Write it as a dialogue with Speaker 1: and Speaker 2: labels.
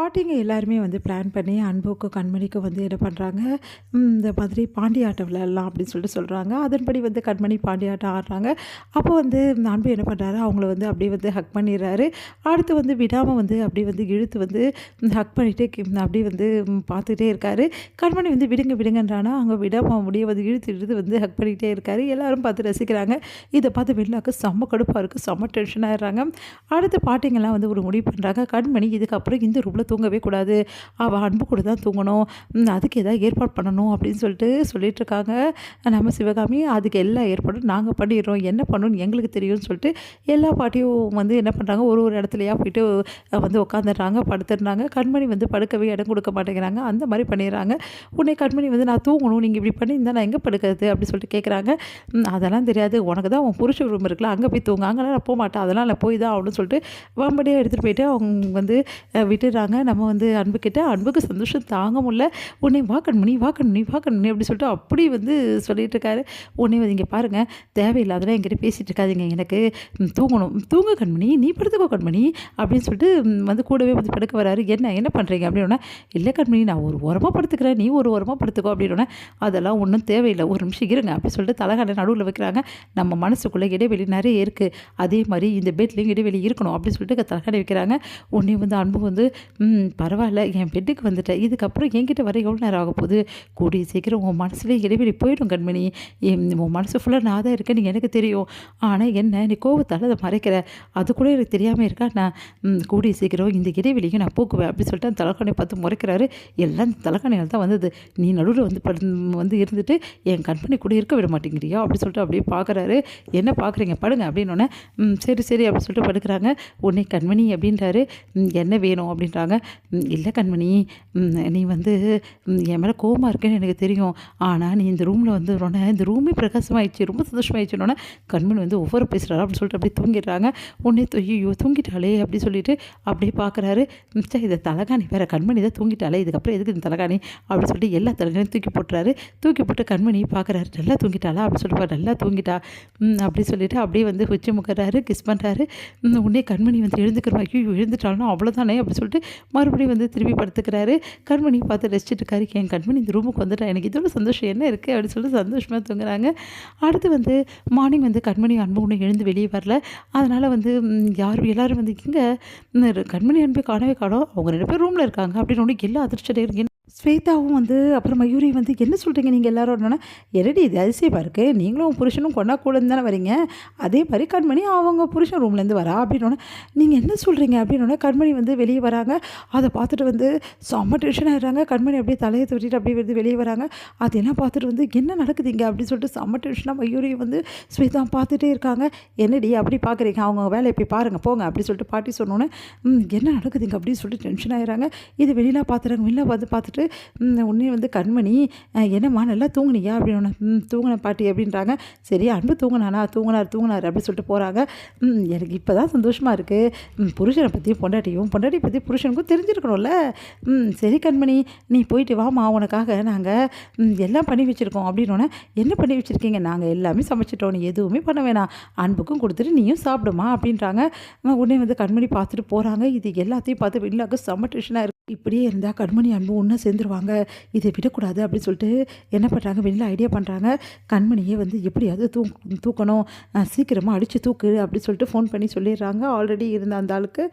Speaker 1: பாட்டிங்க எல்லாருமே வந்து பிளான் பண்ணி அன்புக்கும் கண்மணிக்கும் வந்து என்ன பண்ணுறாங்க, இந்த மாதிரி பாண்டி ஆட்டம் விளையாடலாம் அப்படின்னு சொல்லிட்டு சொல்கிறாங்க. அதன்படி வந்து கண்மணி பாண்டி ஆட்டம் ஆடுறாங்க. அப்போ வந்து இந்த அன்பு என்ன பண்ணுறாரு, அவங்கள வந்து அப்படியே வந்து ஹக் பண்ணிடுறாரு. அடுத்து வந்து விடாமல் வந்து அப்படியே வந்து இழுத்து வந்து ஹக் பண்ணிகிட்டே அப்படியே வந்து பார்த்துக்கிட்டே இருக்காரு. கண்மணி வந்து விடுங்க விடுங்கன்றானா, அவங்க விடாமல் முடிய வந்து இழுத்து இழுத்து வந்து ஹக் பண்ணிக்கிட்டே இருக்காரு. எல்லாரும் பார்த்து ரசிக்கிறாங்க. இதை பார்த்து வெண்ணிலாவுக்கு செம்ம கடுப்பாக இருக்குது, செம்ம டென்ஷன் ஆயிடுறாங்க. அடுத்து பாட்டிங்கெல்லாம் வந்து ஒரு முடிவு பண்ணுறாங்க, கண்மணி இதுக்கப்புறம் இந்த ரூமில் தூங்கவே கூடாது, அவள் அன்பு கூட தான் தூங்கணும், அதுக்கு எதாவது ஏற்பாடு பண்ணணும் அப்படின்னு சொல்லிட்டு இருக்காங்க நம்ம சிவகாமி. அதுக்கு எல்லா ஏற்பாடும் நாங்கள் பண்ணிடுறோம், என்ன பண்ணணும்னு எங்களுக்கு தெரியும்னு சொல்லிட்டு எல்லா பாட்டியும் வந்து என்ன பண்ணுறாங்க, ஒரு ஒரு இடத்துலையா போயிட்டு வந்து உட்காந்துடுறாங்க, படுத்துடுறாங்க. கண்மணி வந்து படுக்கவே இடம் கொடுக்க மாட்டேங்கிறாங்க, அந்த மாதிரி பண்ணிடுறாங்க. உடனே கண்மணி வந்து நான் தூங்கணும், நீங்கள் இப்படி பண்ணியிருந்தா நான் எங்கே படுக்கிறது அப்படின்னு சொல்லிட்டு கேட்குறாங்க. அதெல்லாம் தெரியாது, உனக்கு தான் உன் புருஷ ரூம் இருக்குல்ல, அங்கே போய் தூங்க, அங்கெல்லாம் நான் போக மாட்டேன், அதெல்லாம் நான் போய் தான் ஆகணும்னு சொல்லிட்டு வம்படியாக எடுத்துகிட்டு போயிட்டு அவங்க வந்து விட்டுடுறாங்க. நம்ம வந்து அன்புக்கிட்ட அன்புக்கு சந்தோஷம் தாங்க முடியல. உடனே வா கண்மணி வா கண்மணி வா கண்மணி அப்படி சொல்லிட்டு அப்படி வந்து சொல்லிட்டு இருக்காரு. உடனே வந்து இங்கே பாருங்கள், தேவையில்லாதெல்லாம் என்கிட்ட பேசிகிட்டு இருக்காதிங்க, எனக்கு தூங்கணும், தூங்க கண்மணி, நீ படுத்துக்கோ கண்மணி அப்படின்னு சொல்லிட்டு வந்து கூடவே வந்து படுக்க வராரு. என்ன பண்ணுறீங்க அப்படின்னா, இல்லை கண்மணி நான் ஒரு ஓரமாக படுத்துக்கிறேன், நீ ஒரு ஓரமாக படுத்துக்கோ அப்படின்னா, அதெல்லாம் ஒன்றும் தேவையில்லை, ஒரு நிமிஷம் இருங்க அப்படி சொல்லிட்டு தலைகாண நடுவில் வைக்கிறாங்க. நம்ம மனசுக்குள்ளே இடைவெளி நிறைய இருக்குது, அதே மாதிரி இந்த பெட்லேயும் இடைவெளி இருக்கணும் அப்படின்னு சொல்லிட்டு தலைகாணி வைக்கிறாங்க. உடனே வந்து அன்பு வந்து பரவாயில்ல, என் பெட்டுக்கு வந்துட்டேன், இதுக்கப்புறம் என்கிட்ட வர எவ்வளோ நேரம் ஆக போகுது, கூடிய சீக்கிரம் உன் மனசுலேயே இடைவெளி போயிடும் கண்மணி, உன் மனசு ஃபுல்லாக நான் தான் இருக்கேன்னு எனக்கு தெரியும், ஆனால் என்ன நீ கோவத்தால் அதை மறைக்கிற, அது கூட எனக்கு தெரியாமல் இருக்கா, நான் கூடிய சீக்கிரம் இந்த இடைவெளியும் நான் போக்குவேன் அப்படின்னு சொல்லிட்டு அந்த தலைக்காணியை பார்த்து முறைக்கிறாரு. எல்லாம் தலைக்காணியால் தான் வந்தது, நீ நடுவில் வந்து இருந்துட்டு என் கண்மணி கூட இருக்க விட மாட்டேங்கிறியா அப்படின்னு சொல்லிட்டு அப்படியே பார்க்குறாரு. என்ன பார்க்குறீங்க படுங்க அப்படின்னோடனே சரி சரி அப்படின்னு சொல்லிட்டு படுக்கிறாங்க. உன்னை கண்மணி அப்படின்றாரு. என்ன வேணும் அப்படின்றாங்க. இல்லை கண்மணி, நீ வந்து என் மேலே கோவமாக இருக்கேன்னு எனக்கு தெரியும், ஆனால் நீ இந்த ரூமில் வந்து இந்த ரூமே பிரகாசமாகிடுச்சு, ரொம்ப சந்தோஷமாகிடுச்சுன்னொன்னே கண்மணி வந்து ஒவ்வொரு பேசுகிறாரு அப்படின்னு சொல்லிட்டு அப்படியே தூங்கிடுறாங்க. உடனே ஐயோ தூங்கிட்டாளே அப்படி சொல்லிட்டு அப்படியே பார்க்குறாரு. இதை தலைகாணி வேறு, கண்மணி தான் தூங்கிட்டாளே, இதுக்கப்புறம் எதுக்கு இந்த தலைகாணி அப்படின்னு சொல்லிட்டு எல்லா தலைகானையும் தூக்கி போட்டுறாரு. தூக்கி போட்டு கண்மணி பார்க்குறாரு, நல்லா தூங்கிட்டாளா அப்படின்னு சொல்லிட்டு நல்லா தூங்கிட்டா அப்படி சொல்லிட்டு அப்படியே வந்து உச்சி முக்கிறாரு, கிஸ் பண்ணுறாரு. உடனே கண்மணி வந்து எழுந்துக்கிறமா, ஐயோ எழுந்துட்டாலும் அவ்வளோதானே அப்படி சொல்லிட்டு மறுபடியும் வந்து திருப்பி படுத்துக்கிறாரு. கண்மணி பார்த்து ரசிச்சுட்டு இருக்காரு. என் கண்மணி இந்த ரூமுக்கு வந்துட்டா, எனக்கு இதோட சந்தோஷம் என்ன இருக்குது அப்படின்னு சொல்லிட்டு சந்தோஷமாக தூங்குறாங்க. அடுத்து வந்து மார்னிங் வந்து கண்மணி அன்பு ஒன்று எழுந்து வெளியே வரல. அதனால் வந்து எல்லோரும் வந்து இங்கே கண்மணி அன்பு காணவே காணோம், அவங்க 2 பேர் ரூமில் இருக்காங்க அப்படின்னு ஒன்று எல்லா அதிர்ச்சியும் ஸ்வேதாவும் வந்து அப்புறம் மயூரி வந்து என்ன சொல்கிறீங்க நீங்கள் எல்லாரும், என்னடி இது அதிசயமாக இருக்குது, நீங்களும் புருஷனும் கொண்டா கூடன்னு தானே வரீங்க, அதே மாதிரி கண்மணி அவங்க புருஷன் ரூம்லேருந்து வரா அப்படின்னோடனே நீங்கள் என்ன சொல்கிறீங்க அப்படின்னோடனே கண்மணி வந்து வெளியே வராங்க. அதை பார்த்துட்டு வந்து செம்ம டென்ஷன் ஆகிடுறாங்க. கண்மணி அப்படியே தலையை தொட்டிட்டு அப்படியே வந்து வெளியே வராங்க. அதெல்லாம் பார்த்துட்டு வந்து என்ன நடக்குது இங்கே அப்படின்னு சொல்லிட்டு செம்ம டென்ஷனாக மயூரி வந்து ஸ்வேதா பார்த்துட்டே இருக்காங்க. என்னடி அப்படி பார்க்குறீங்க, அவங்க வேலையை போய் பாருங்கள் போங்க அப்படி சொல்லிட்டு பாட்டி சொன்னோன்னே என்ன நடக்குதுங்க அப்படின்னு சொல்லிட்டு டென்ஷன் ஆகிடுறாங்க. இது வெளியில் பார்த்துறாங்க. வெளியில் வந்து பார்த்துட்டு உடனே வந்து கண்மணி என்னம்மா நல்லா தூங்குனியா அப்படின்னு, தூங்கின பாட்டி அப்படின்றாங்க. சரி அன்பு தூங்கினார் அப்படி சொல்லிட்டு போகிறாங்க. எனக்கு இப்போ தான் சந்தோஷமாக இருக்குது, புருஷனை பற்றியும் பொண்டாட்டி பற்றி புருஷனுக்கும் தெரிஞ்சிருக்கணும்ல. சரி கண்மணி நீ போயிட்டு வாமா, உனக்காக நாங்கள் எல்லாம் பண்ணி வச்சுருக்கோம் அப்படின்னோடனே என்ன பண்ணி வச்சுருக்கீங்க, நாங்கள் எல்லாமே சமைச்சிட்டோம், நீ எதுவுமே பண்ண வேணாம், அன்புக்கும் கொடுத்துட்டு நீயும் சாப்பிடுமா அப்படின்றாங்க. உடனே வந்து கண்மணி பார்த்துட்டு போகிறாங்க. இது எல்லாத்தையும் பார்த்து வெளியாக்க செம்ம டென்ஷனாக இருக்குது. இப்படியே இருந்தால் கண்மணி அன்பு ஒன்றா சேர்ந்துருவாங்க, இதை விடக்கூடாது அப்படின்னு சொல்லிட்டு என்ன பண்ணுறாங்க, வெளியில் ஐடியா பண்ணுறாங்க. கண்மணியே வந்து எப்படியாவது தூக்கணும், சீக்கிரமாக அடித்து தூக்கு அப்படி சொல்லிட்டு ஃபோன் பண்ணி சொல்லிடுறாங்க. ஆல்ரெடி இருந்த அந்த ஆளுக்கு